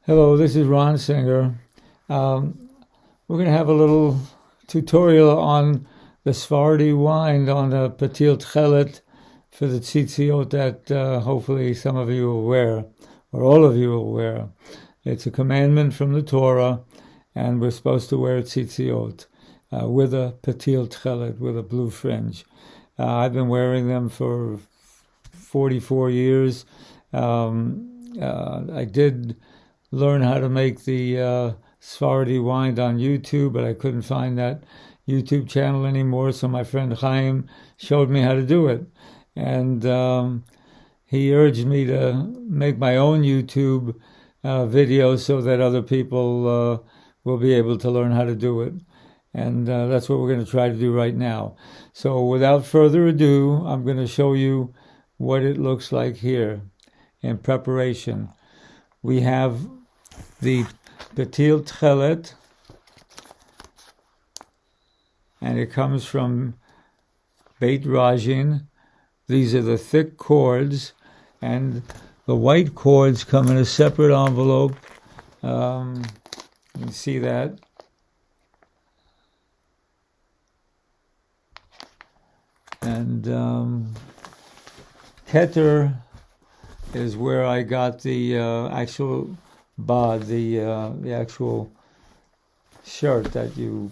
Hello, this is Ron Singer. We're going to have a little tutorial on the Sepharadi wind on the petile tchelet for the tzitziyot that hopefully some of you will wear, or all of you will wear. It's a commandment from the Torah, and we're supposed to wear tzitziyot with a petile tchelet, with a blue fringe. I've been wearing them for 44 years. I did learn how to make the Sepharadi wind on YouTube, but I couldn't find that YouTube channel anymore, so my friend Chaim showed me how to do it. And he urged me to make my own YouTube video so that other people will be able to learn how to do it. And that's what we're going to try to do right now. So without further ado, I'm going to show you what it looks like here in preparation. We have the petile tchelet, and it comes from Beit Rajin. These are the thick cords, and the white cords come in a separate envelope. You can see that. And keter is where I got the actual bod, the actual shirt that you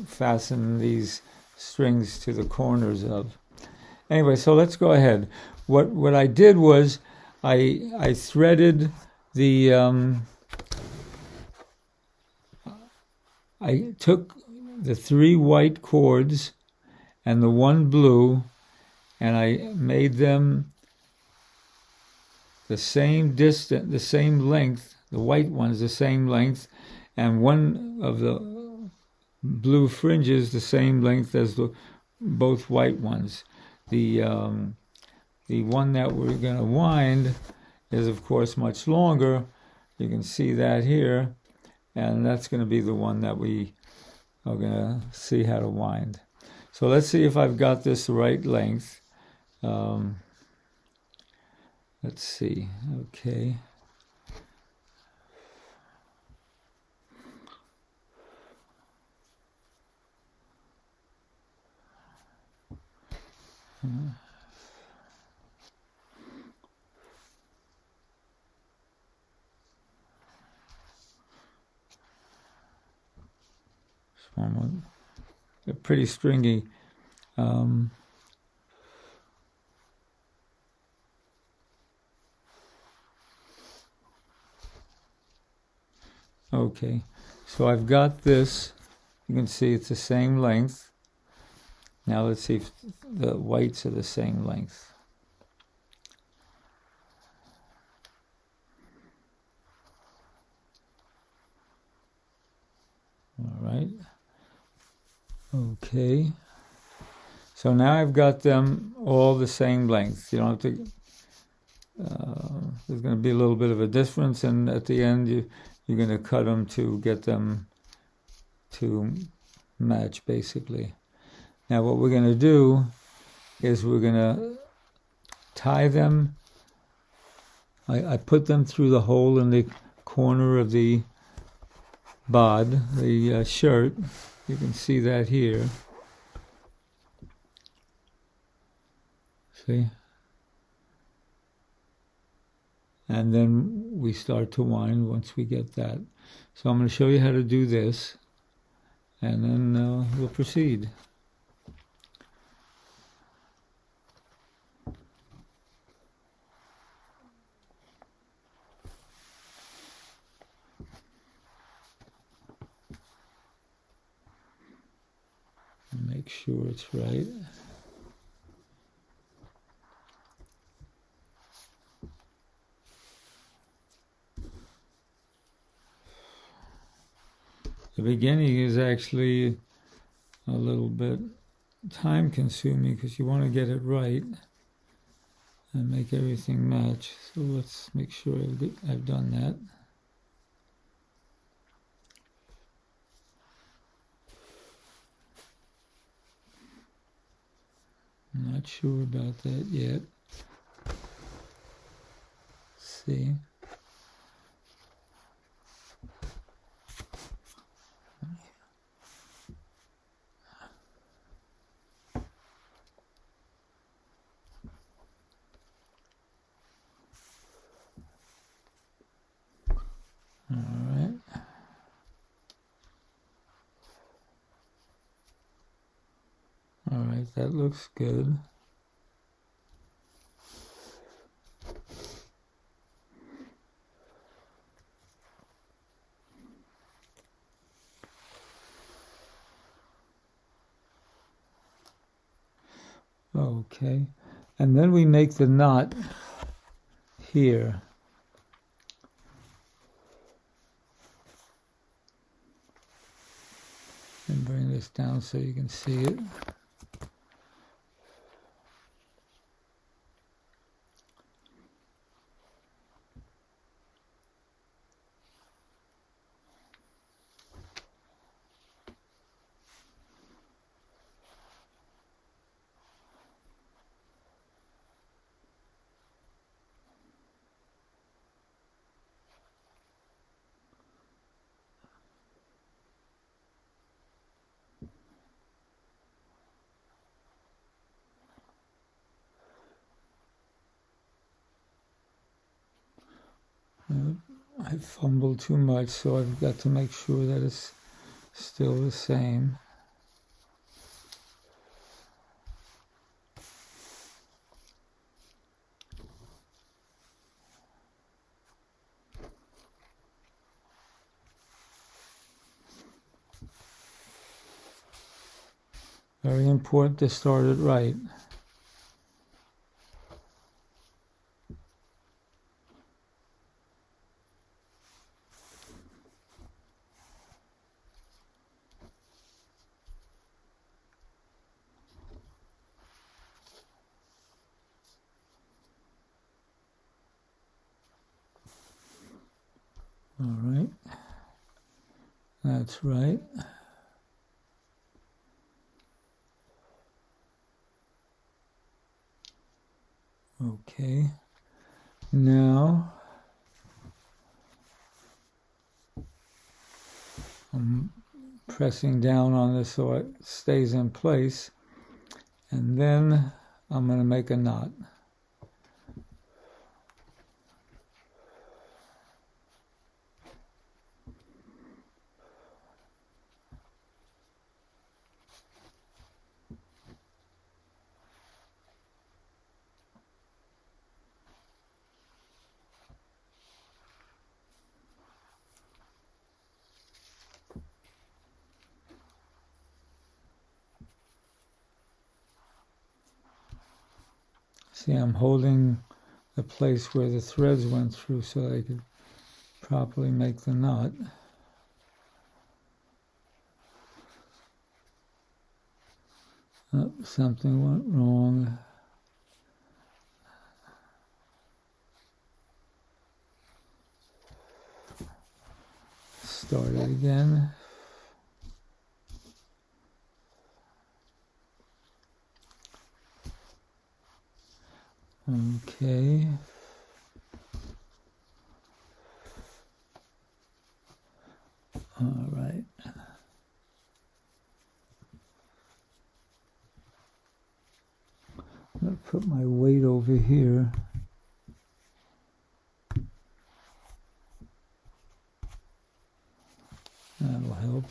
fasten these strings to the corners of. Anyway, so let's go ahead. What I did was I threaded the I took the 3 white cords and the 1 blue, and I made them the same distance, the same length, the white ones the same length, and one of the blue fringes the same length as the both white ones. The one that we're going to wind is, of course, much longer. You can see that here, and that's going to be the one that we are going to see how to wind. So let's see if I've got this the right length. Let's see. Okay. They're pretty stringy. Okay, so I've got this. You can see it's the same length. Now let's see if the whites are the same length. All right. Okay. So now I've got them all the same length. You don't have to. There's going to be a little bit of a difference, and at the end you're going to cut them to get them to match, basically. Now what we're going to do is we're going to tie them. I put them through the hole in the corner of the bod, the shirt. You can see that here. See? And then we start to wind once we get that. So I'm going to show you how to do this, and then we'll proceed. Make sure it's right. The beginning is actually a little bit time consuming because you want to get it right and make everything match. So let's make sure I've done that. I'm not sure about that yet. Let's see. that looks good. Okay, and then we make the knot here. And bring this down so you can see it. I fumbled too much, so I've got to make sure that it's still the same. Very important to start it right. All right, that's right. Okay, now I'm pressing down on this so it stays in place, and then I'm going to make a knot. See, I'm holding the place where the threads went through so I could properly make the knot. Oh, something went wrong. Start it again. Okay. All right. I'm going to put my weight over here. That'll help.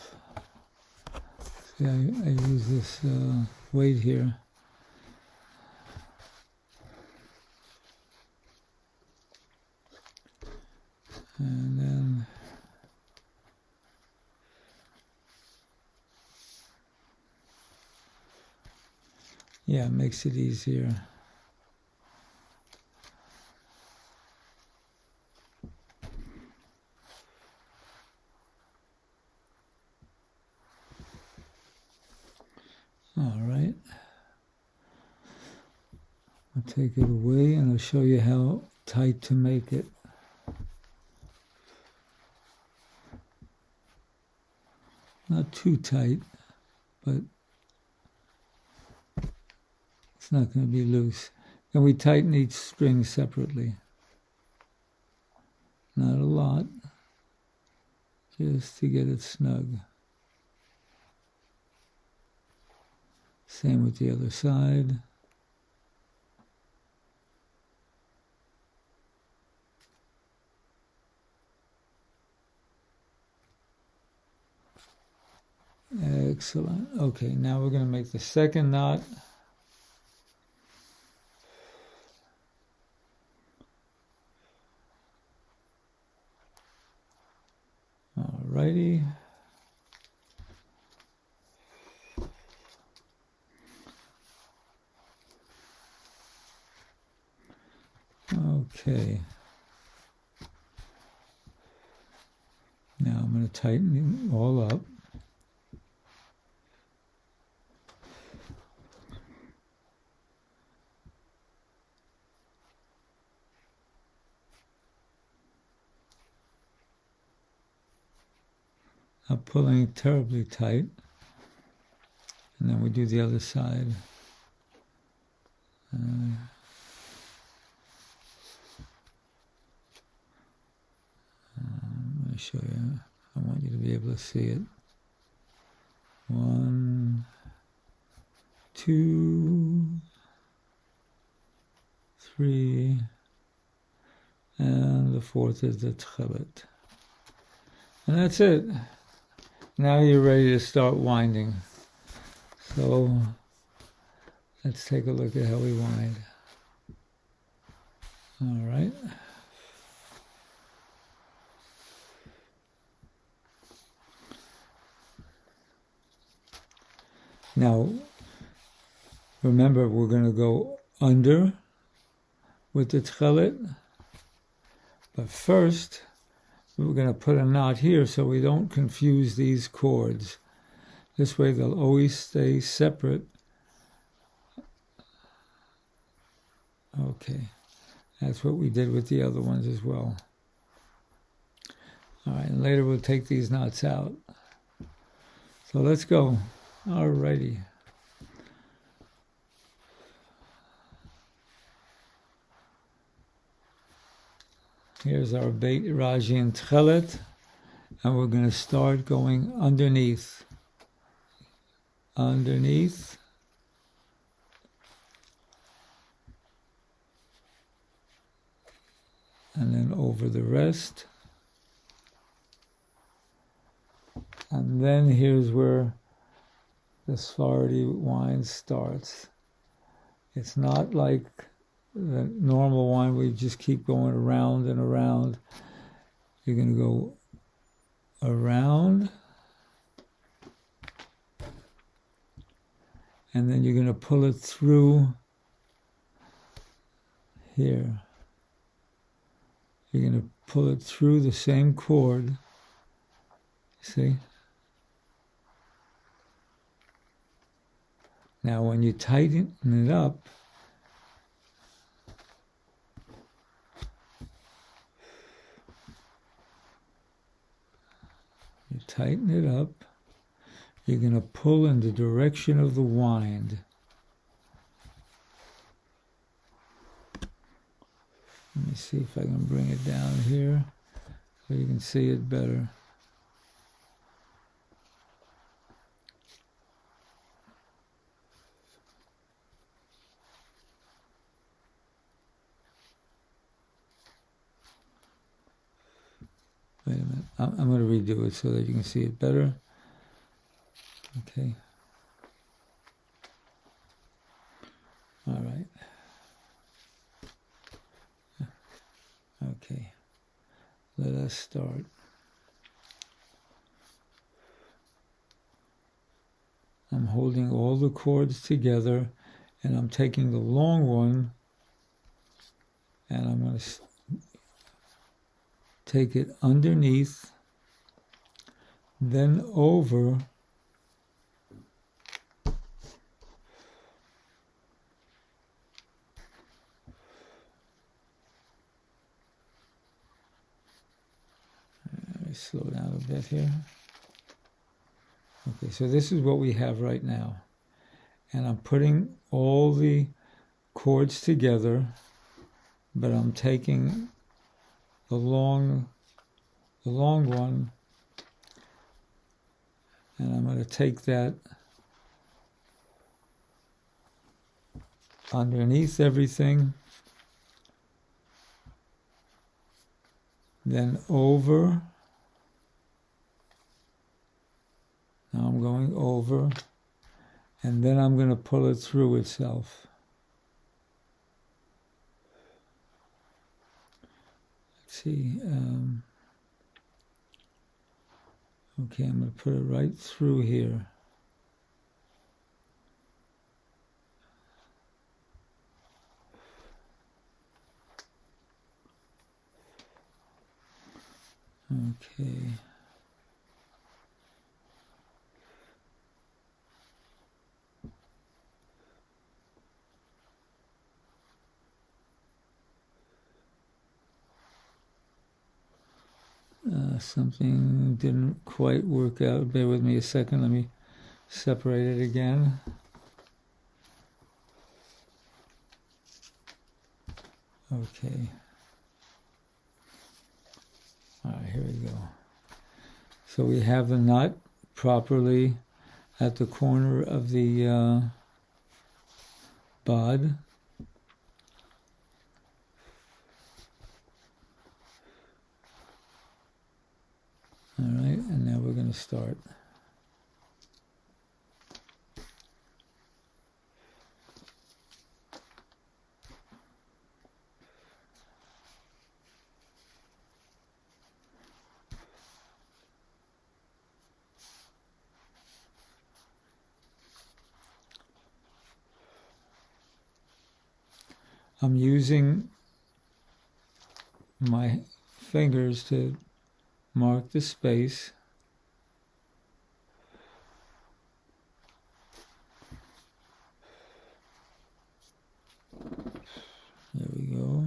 See, I use this weight here. And then yeah, it makes it easier. All right. I'll take it away and I'll show you how tight to make it. Not too tight, but it's not going to be loose. And we tighten each string separately. Not a lot, just to get it snug. Same with the other side. Excellent. Okay, now we're going to make the second knot. righty. Okay. Now I'm going to tighten it all up. Not pulling terribly tight. And then we do the other side. Let me show you. I want you to be able to see it. 1, 2, 3, and the fourth is the tchelet. And that's it. Now you're ready to start winding. So let's take a look at how we wind. All right. Now, remember, we're going to go under with the tchelet, but first we're going to put a knot here so we don't confuse these cords. This way they'll always stay separate. Okay, that's what we did with the other ones as well. All right, and later we'll take these knots out. So let's go. Alrighty. Here's our Beit Raji and tchelet, and we're going to start going underneath. Underneath. And then over the rest. And then here's where the Sepharadi wine starts. It's not like the normal wine where you just keep going around and around. You're going to go around, and then you're going to pull it through here. You're going to pull it through the same cord. See? Now when you tighten it up, you tighten it up, you're going to pull in the direction of the wind. Let me see if I can bring it down here so you can see it better. Wait a minute. I'm going to redo it so that you can see it better. Okay. All right. Okay. Let us start. I'm holding all the cords together, and I'm taking the long one, and I'm going to take it underneath, then over, let me slow down a bit here. Okay, so this is what we have right now. And I'm putting all the cords together, but I'm taking the long one, and I'm going to take that underneath everything, then over. Now I'm going over, and then I'm going to pull it through itself. Let's see. Okay, I'm going to put it right through here. Okay. Something didn't quite work out. Bear with me a second. Let me separate it again. Okay. All right, here we go. So we have the knot properly at the corner of the bod. All right, and now we're going to start. I'm using my fingers to mark the space. There we go.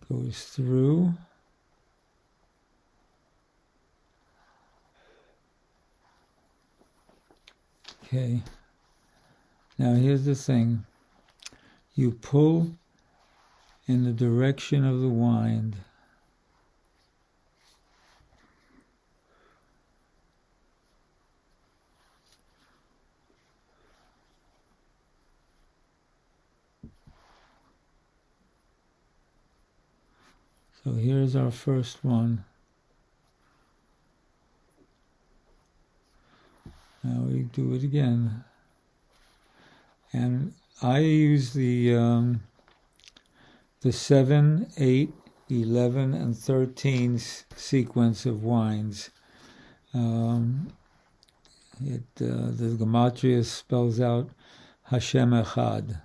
Goes through. Okay. Now here's the thing. You pull in the direction of the wind. So here's our first one. Now we do it again. And I use the 7, 8, 11, and 13 sequence of winds. The Gematria spells out Hashem Echad.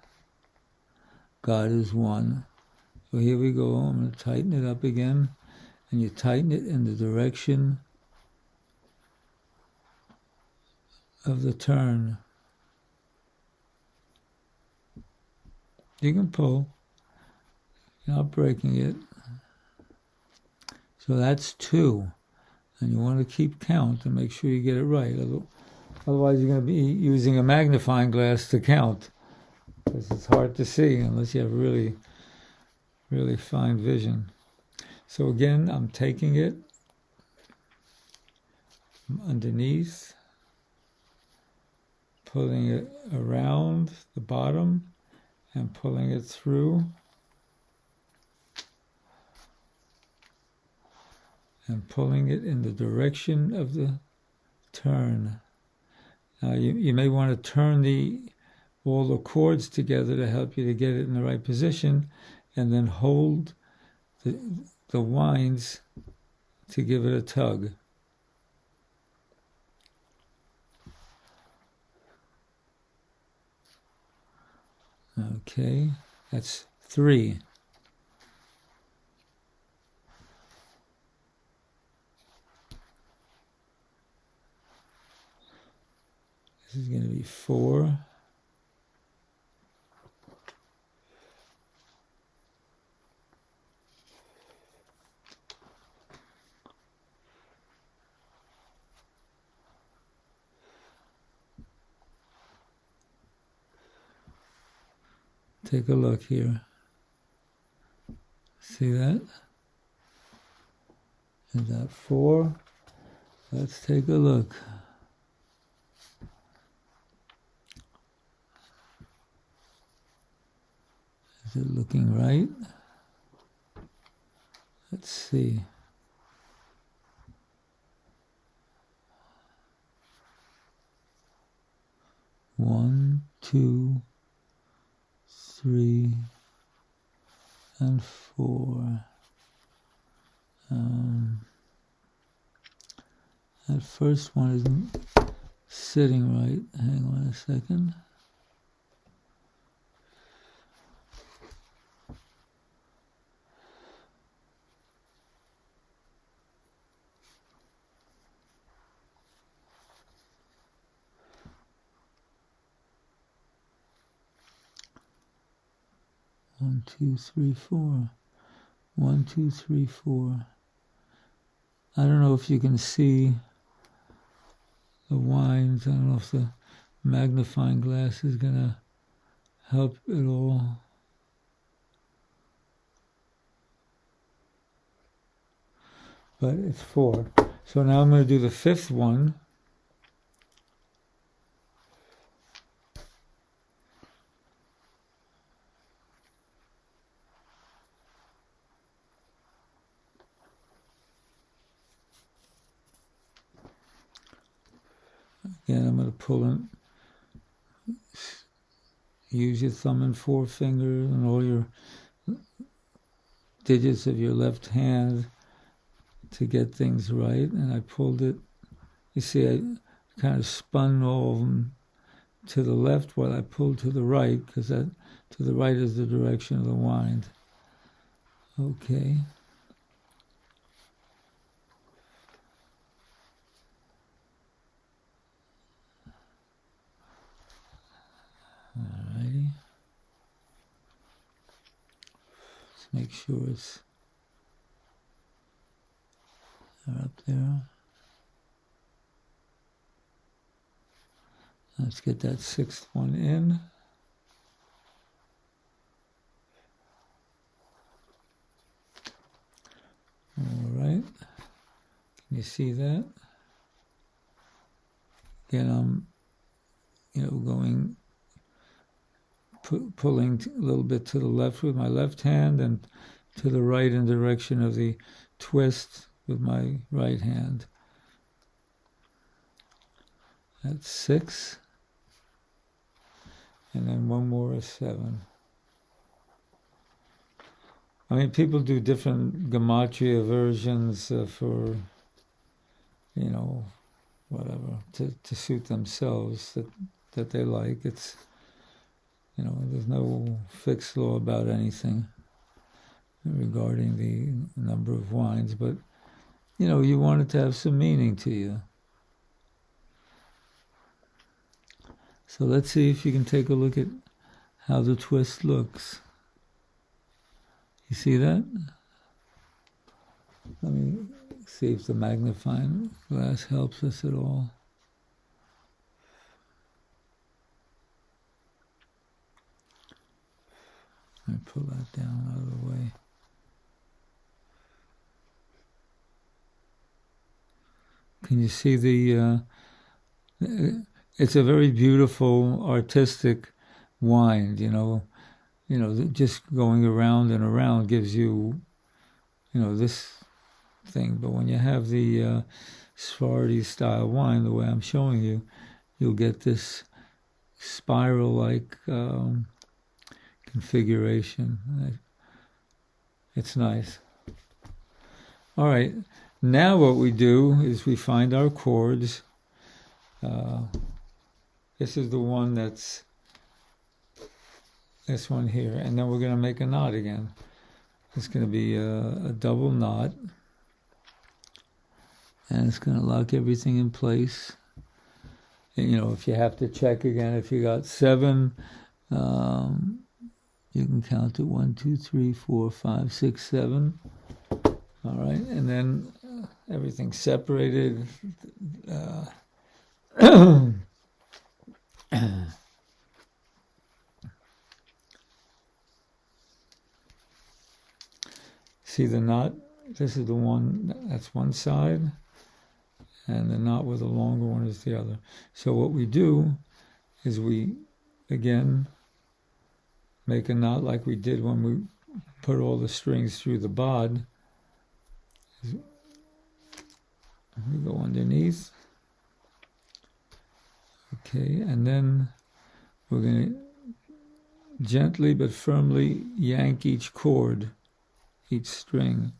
God is one. So here we go. I'm going to tighten it up again. And you tighten it in the direction of the turn. You can pull. You're not breaking it. So that's 2. And you want to keep count and make sure you get it right. Otherwise you're going to be using a magnifying glass to count. Because it's hard to see unless you have really, really fine vision. So again, I'm taking it underneath, pulling it around the bottom, and pulling it through. And pulling it in the direction of the turn. Now you may want to turn all the cords together to help you to get it in the right position, and then hold the winds to give it a tug. Okay, that's 3. This is going to be 4. Take a look here. See that? Is that 4? Let's take a look. Is it looking right? Let's see. One, 2, 3, and 4. That first one isn't sitting right. Hang on a second. One, two, three, four. 1, 2, 3, 4. I don't know if you can see the wines. I don't know if the magnifying glass is going to help at all. But it's 4. So now I'm going to do the 5th one. Again, I'm going to pull in, use your thumb and forefinger and all your digits of your left hand to get things right. And I pulled it. You see, I kind of spun all of them to the left while I pulled to the right, because that to the right is the direction of the wind. Okay. Alrighty. Let's make sure it's up there. Let's get that 6th one in. All right. Can you see that? Again, I'm, going, pulling a little bit to the left with my left hand and to the right in direction of the twist with my right hand. That's 6. And then one more is 7. I mean, people do different gematria versions for, whatever, to suit themselves that they like. It's, there's no fixed law about anything regarding the number of wines, but, you want it to have some meaning to you. So let's see if you can take a look at how the twist looks. You see that? Let me see if the magnifying glass helps us at all. Let me pull that down out of the way. Can you see the... it's a very beautiful, artistic wind, just going around and around gives you, this thing. But when you have the Sepharadi style wine, the way I'm showing you, you'll get this spiral-like configuration. It's nice. All right, now what we do is we find our chords. This is the one that's this one here, and then we're going to make a knot again. It's going to be a double knot, and it's going to lock everything in place. And, if you have to check again, if you got 7, you can count it 1, 2, 3, 4, 5, 6, 7. All right, and then everything's separated. See the knot? This is the one, that's one side, and the knot with the longer one is the other. So what we do is we, again, make a knot like we did when we put all the strings through the bod. We go underneath. Okay, and then we're going to gently but firmly yank each cord, each string.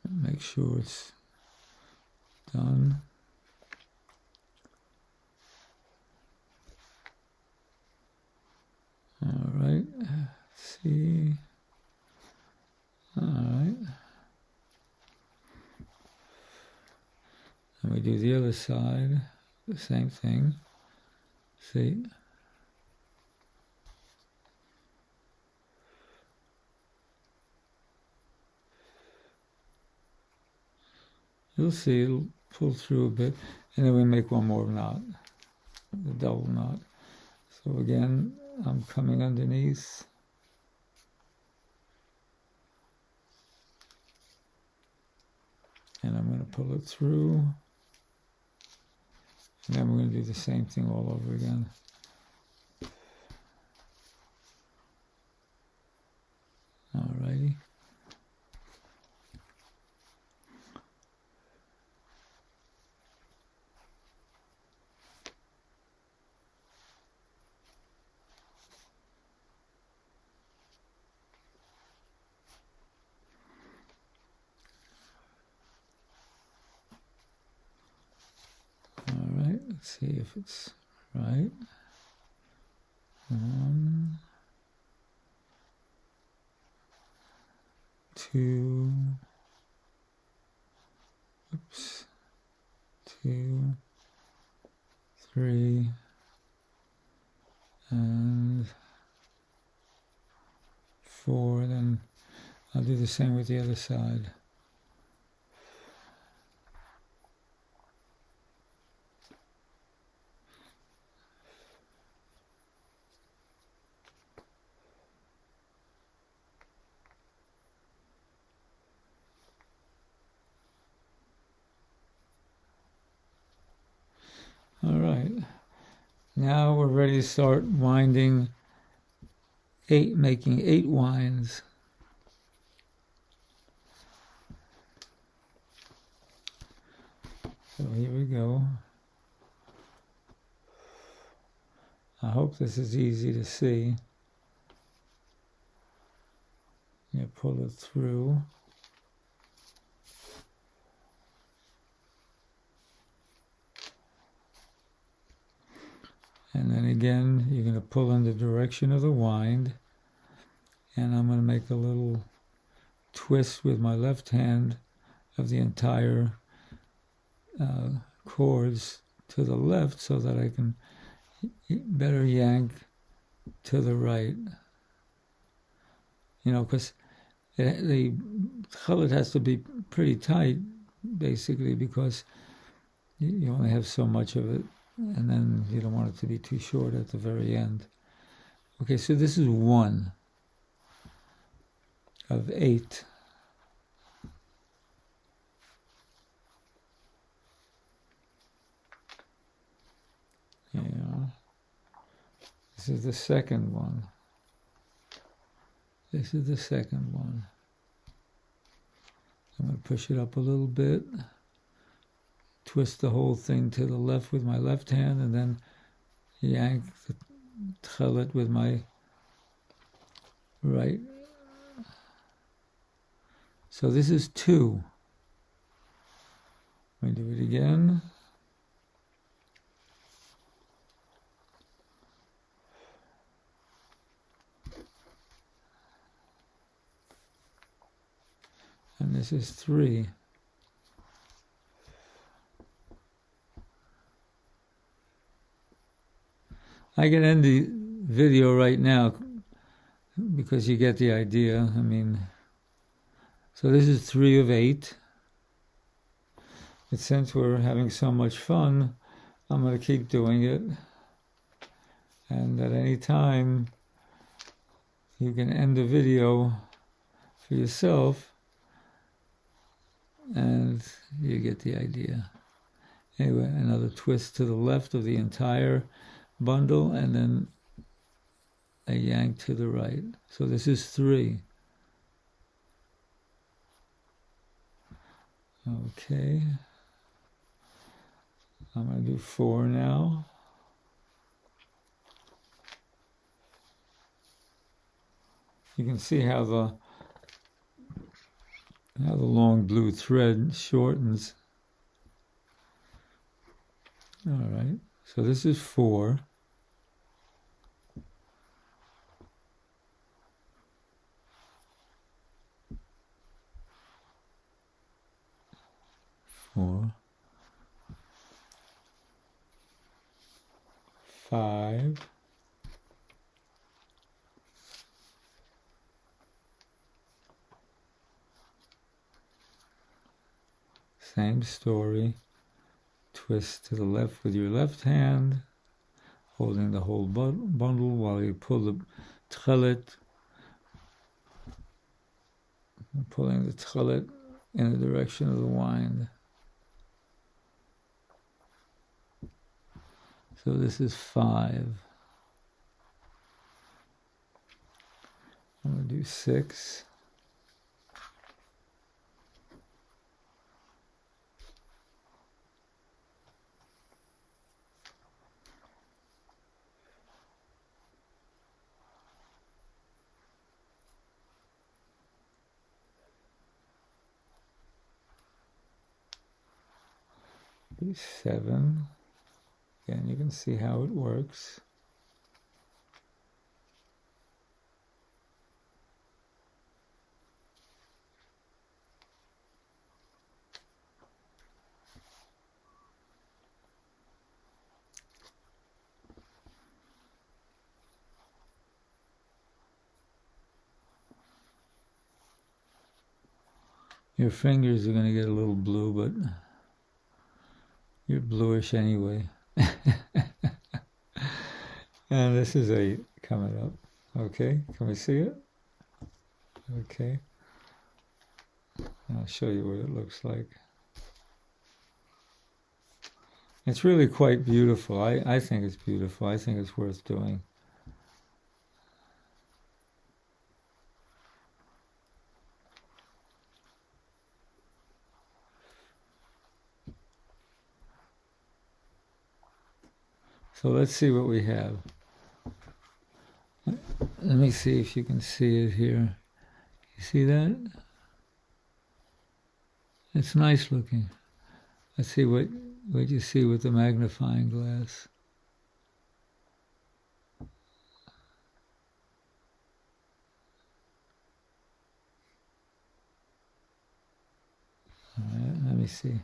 Make sure it's done. All right, let's see. All right. And we do the other side, the same thing. See? You'll see it'll pull through a bit, and then we make one more knot, the double knot. So again, I'm coming underneath. And I'm going to pull it through. And then we're going to do the same thing all over again. Alrighty. Alright, let's see if it's right. 1, 2, oops, 2, 3, and 4. Then I'll do the same with the other side. All right, now we're ready to start winding making 8 winds. So here we go. I hope this is easy to see. You pull it through. And then again, you're going to pull in the direction of the wind. And I'm going to make a little twist with my left hand of the entire cords to the left so that I can better yank to the right. You know, because the tchelet has to be pretty tight, basically, because you only have so much of it, and then you don't want it to be too short at the very end. Okay, so this is 1 of 8. Yeah. This is the second one. This is the second one. I'm going to push it up a little bit, twist the whole thing to the left with my left hand, and then yank the tchelet with my right. So this is 2. Let me do it again. And this is 3. I can end the video right now because you get the idea. I mean, so this is 3 of 8. But since we're having so much fun, I'm going to keep doing it. And at any time, you can end the video for yourself, and you get the idea. Anyway, another twist to the left of the entire bundle, and then a yank to the right. So this is 3. Okay. I'm going to do 4 now. You can see how Now the long blue thread shortens. All right, so this is 4. Four, 5, same story. Twist to the left with your left hand, holding the whole bundle while you pull the tchelet, pulling the tchelet in the direction of the wind. So this is 5. I'm going to do 6. Do 7. Again, you can see how it works. Your fingers are going to get a little blue, but you're bluish anyway. And this is 8 coming up. Okay, can we see it? Okay. I'll show you what it looks like. It's really quite beautiful. I think it's beautiful. I think it's worth doing. So let's see what we have. Let me see if you can see it here. You see that? It's nice looking. Let's see what you see with the magnifying glass. All right, let me see.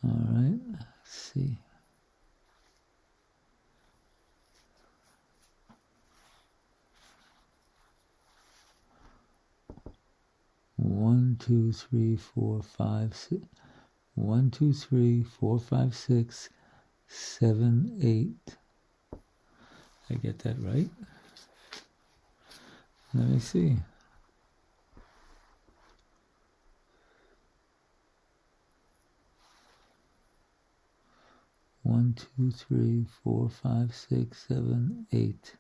All right, let's see. One, two, three, four, five, six. 1, 2, 3, 4, 5, 6, 7, 8. I get that right? Let me see. One, 2, 3, 4, 5, 6, 7, 8.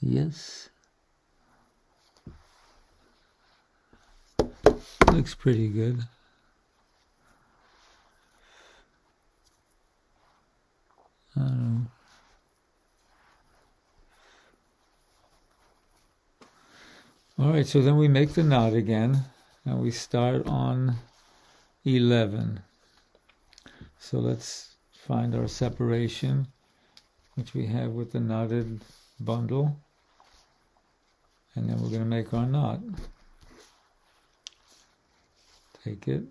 Yes. Looks pretty good. I don't know. All right, so then we make the knot again, and we start on 11. So let's find our separation, which we have with the knotted bundle, and then we're going to make our knot. Take it,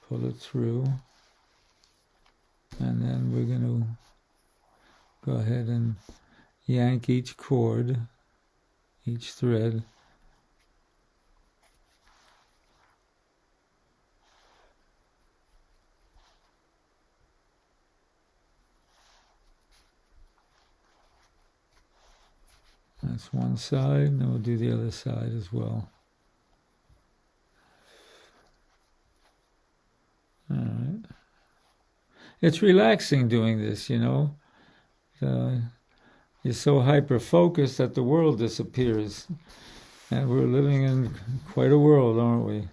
pull it through, and then we're going to go ahead and yank each cord, each thread. That's one side, and then we'll do the other side as well. All right. it's relaxing doing this, you know. You're so hyper-focused that the world disappears. And we're living in quite a world, aren't we?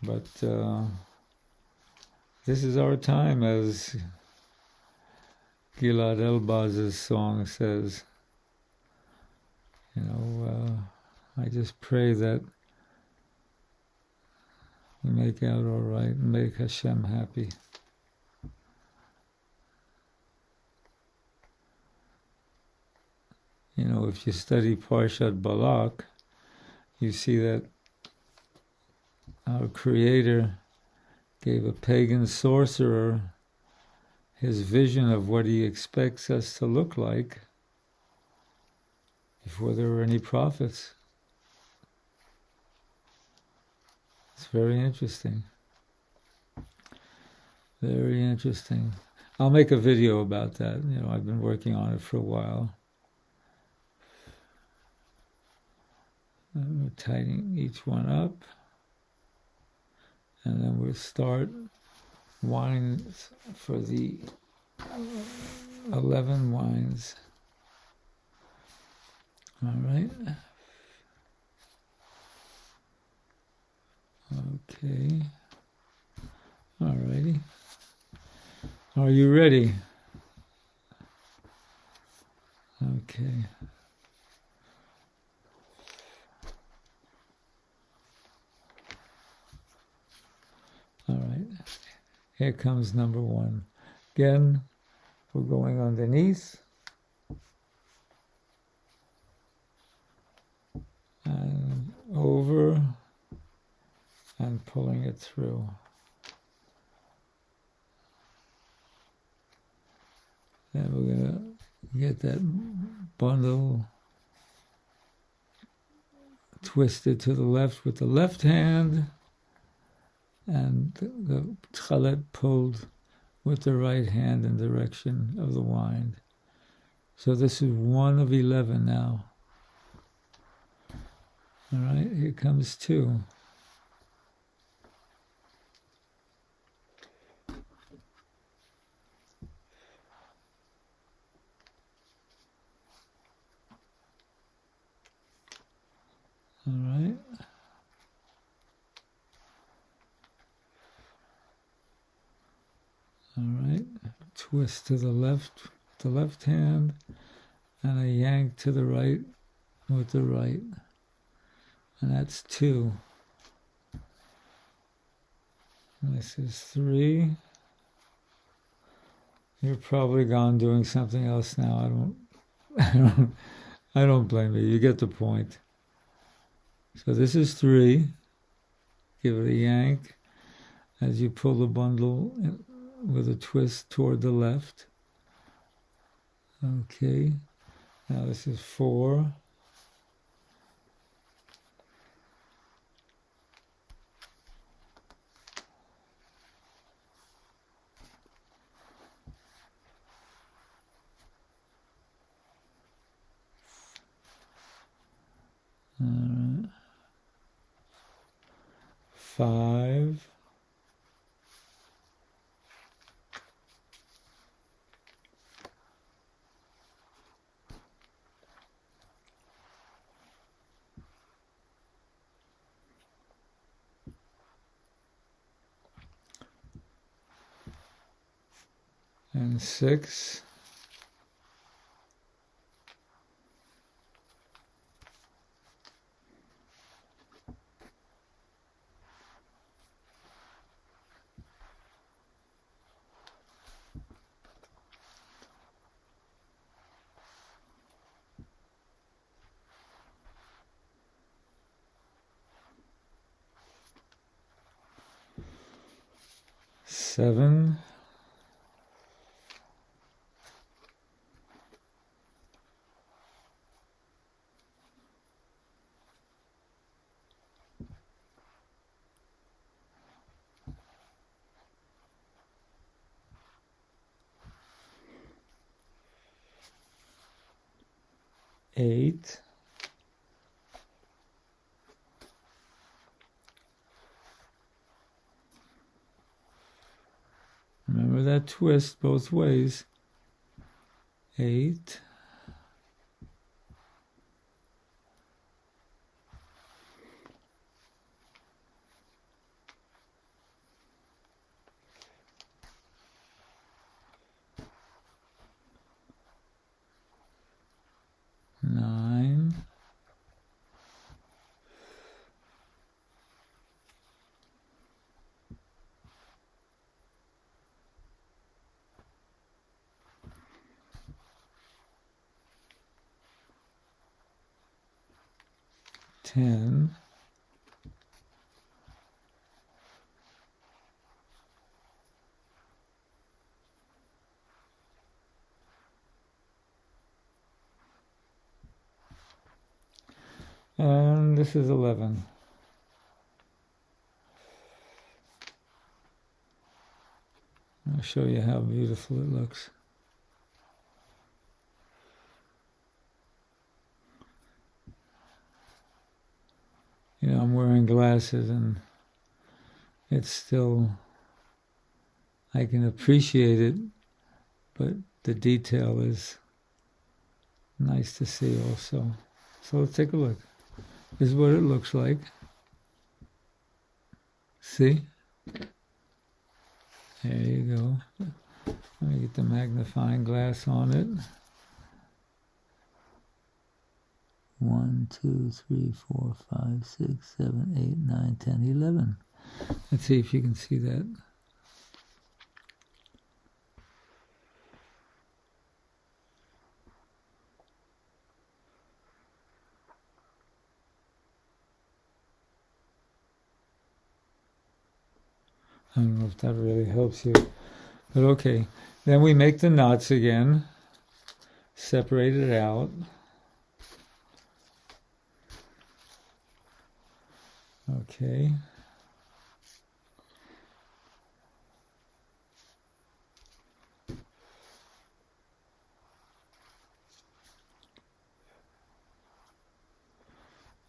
But this is our time, as Gilad Elbaz's song says. You know, I just pray that we make out all right and make Hashem happy. You know, if you study Parshat Balak, you see that our Creator gave a pagan sorcerer his vision of what he expects us to look like before there were any prophets. It's very interesting. Very interesting. I'll make a video about that. You know, I've been working on it for a while. And we're tightening each one up. And then we'll start wines for the 11 wines. All right. Okay. All righty. Are you ready? Okay. All right. Here comes number one. Again, we're going underneath. And over. And pulling it through. Then we're going to get that bundle twisted to the left with the left hand, and the tchelet pulled with the right hand in direction of the wine. So this is 1 of 11 now. All right, here comes 2. All right. All right. Twist to the left hand, and a yank to the right with the right. And that's 2. And this is 3. You're probably gone doing something else now. I don't blame you. You get the point. So this is 3. Give it a yank as you pull the bundle with a twist toward the left. Okay. Now this is 4. All right. 5. And 6. Seven. Eight. that twist both ways. 8. 9. 10. 'And this is 11. I'll show you how beautiful it looks. You know, I'm wearing glasses and it's still, I can appreciate it, but the detail is nice to see also. So let's take a look. This is what it looks like. See? There you go. Let me get the magnifying glass on it. 1, 2, 3, 4, 5, 6, 7, 8, 9, 10, 11. Let's see if you can see that. I don't know if that really helps you, but okay. Then we make the knots again, separate it out. Okay.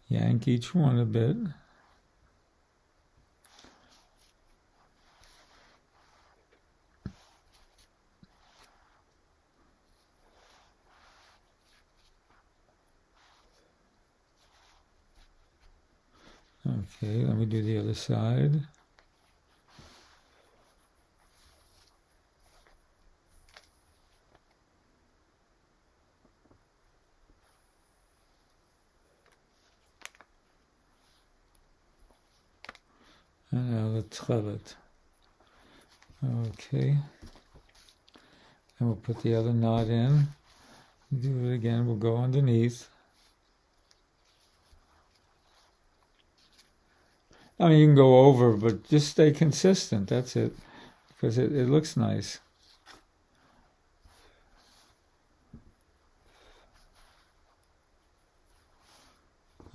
Yank each one a bit. Okay, let me do the other side. And now the tchelet. Okay. And we'll put the other knot in. Do it again, we'll go underneath. I mean, you can go over, but just stay consistent, that's it. Because it looks nice.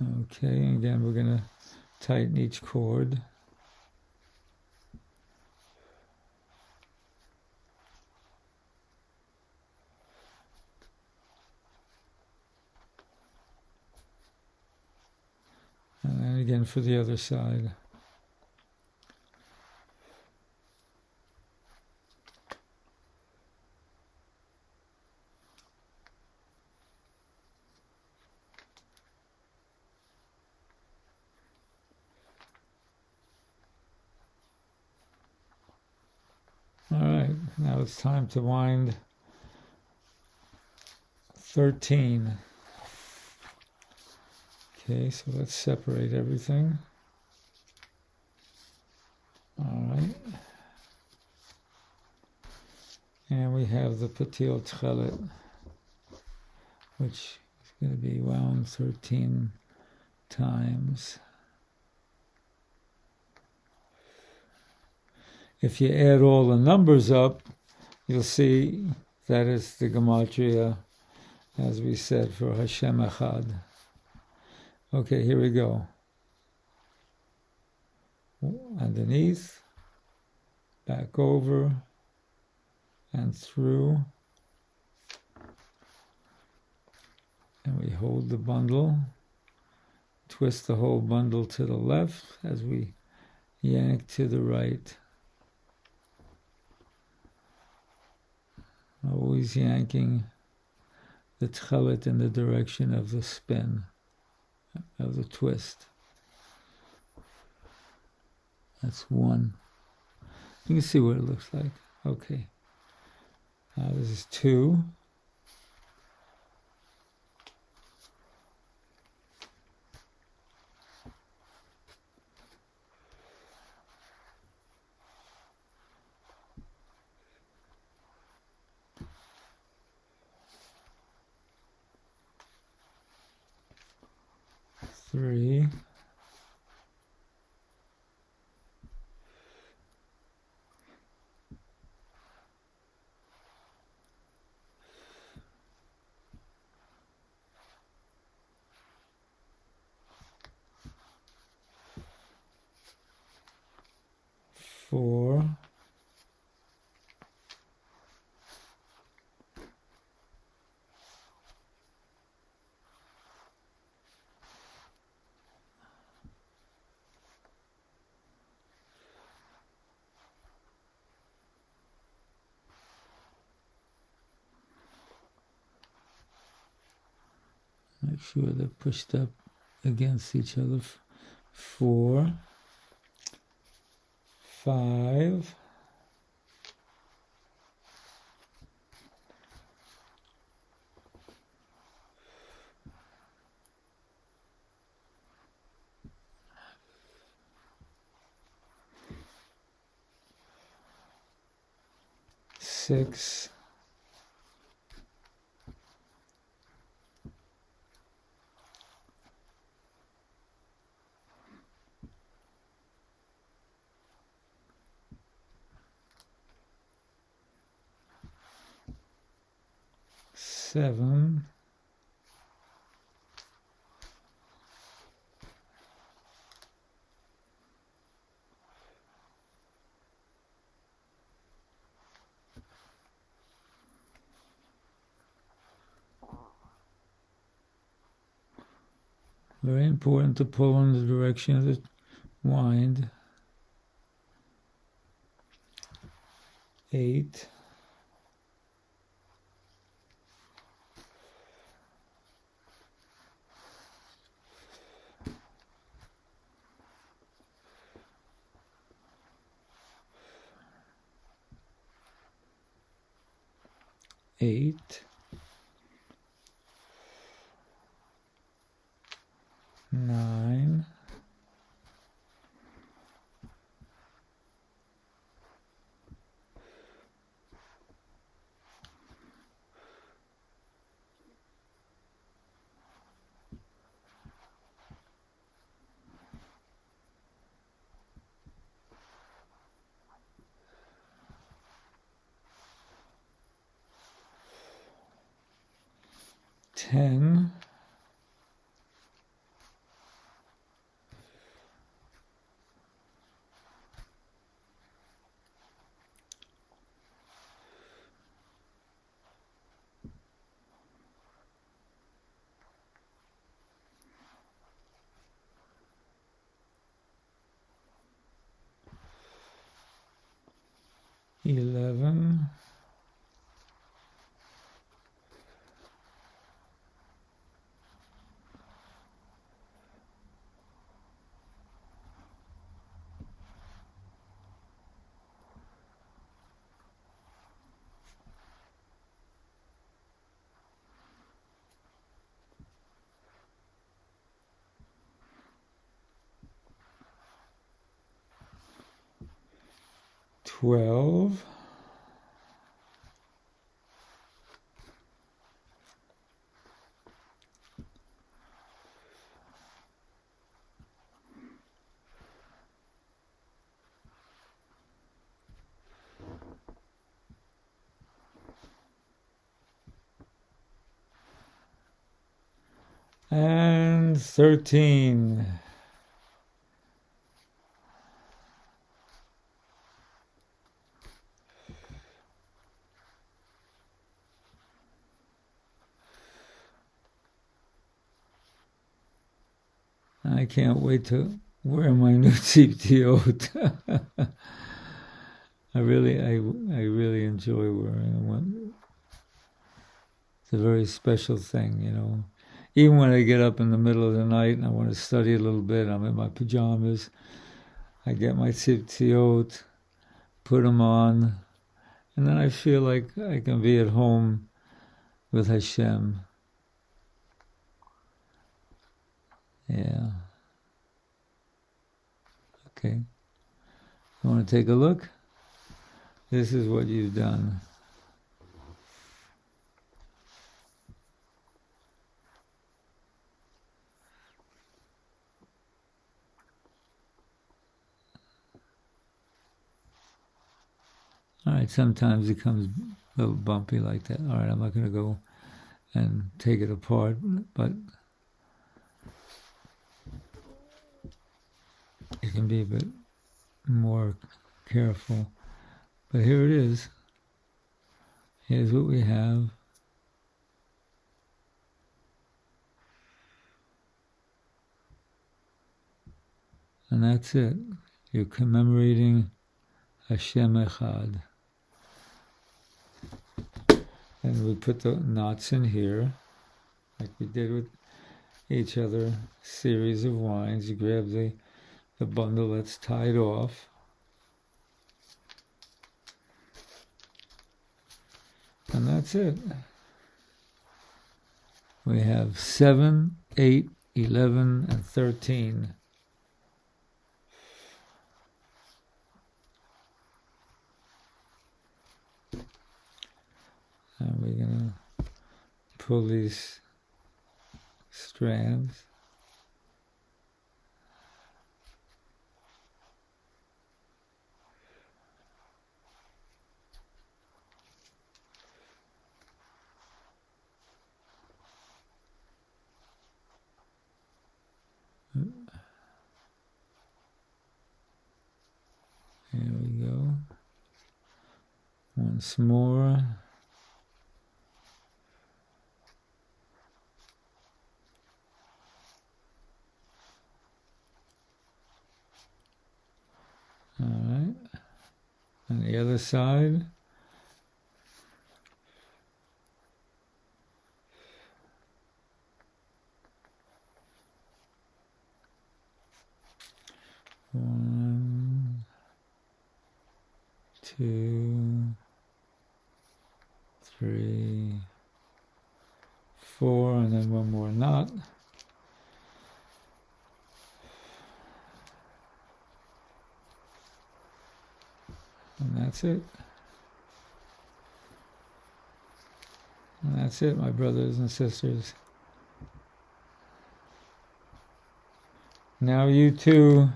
Okay, again, we're going to tighten each cord. And then again for the other side. All right, now it's time to wind 13. Okay, so let's separate everything. All right. And we have the petile tchelet, which is going to be wound 13 times. If you add all the numbers up, you'll see that is the gematria, as we said, for Hashem Echad. Okay, here we go. Underneath, back over, and through. And we hold the bundle, twist the whole bundle to the left as we yank to the right. Always yanking the tchelet in the direction of the spin, of the twist. That's one. You can see what it looks like. Okay. Now this is 2. Three. Four. Make sure they're pushed up against each other. 4, 5, 6, 7, 8. Very important to pull in the direction of the wind. 8. 8, 9, 10, 11, 12, 13. I can't wait to wear my new tzitziyot. I really enjoy wearing them. a very special thing, you know. Even when I get up in the middle of the night and I want to study a little bit, I'm in my pajamas, I get my tzitziyot, put them on, and then I feel like I can be at home with Hashem. Yeah. Okay. You want to take a look? This is what you've done. All right, sometimes it comes a little bumpy like that. All right, I'm not going to go and take it apart, but you can be a bit more careful. But here it is. Here's what we have. And that's it. You're commemorating Hashem Echad. And we put the knots in here, like we did with each other series of wines. You grab the bundle that's tied off. And that's it. We have 7, 8, 11, and 13. And we're going to pull these strands. Here we go. Once more. All right. And the other side. One, 2, 3, 4, and then one more knot. And that's it. And that's it, my brothers and sisters. Now you too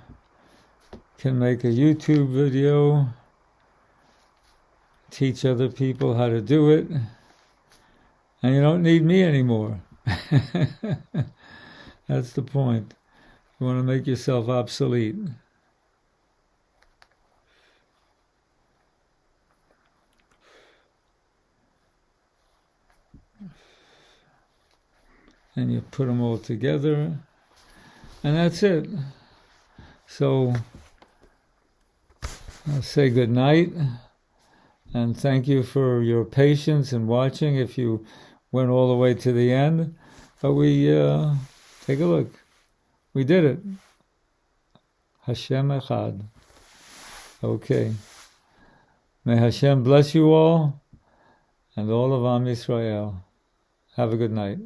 can make a YouTube video, teach other people how to do it, and you don't need me anymore. That's the point. You want to make yourself obsolete. And you put them all together, and that's it. So I'll say good night, and thank you for your patience and watching if you went all the way to the end. But we, take a look. We did it. Hashem Echad. Okay. May Hashem bless you all and all of Am Yisrael. Have a good night.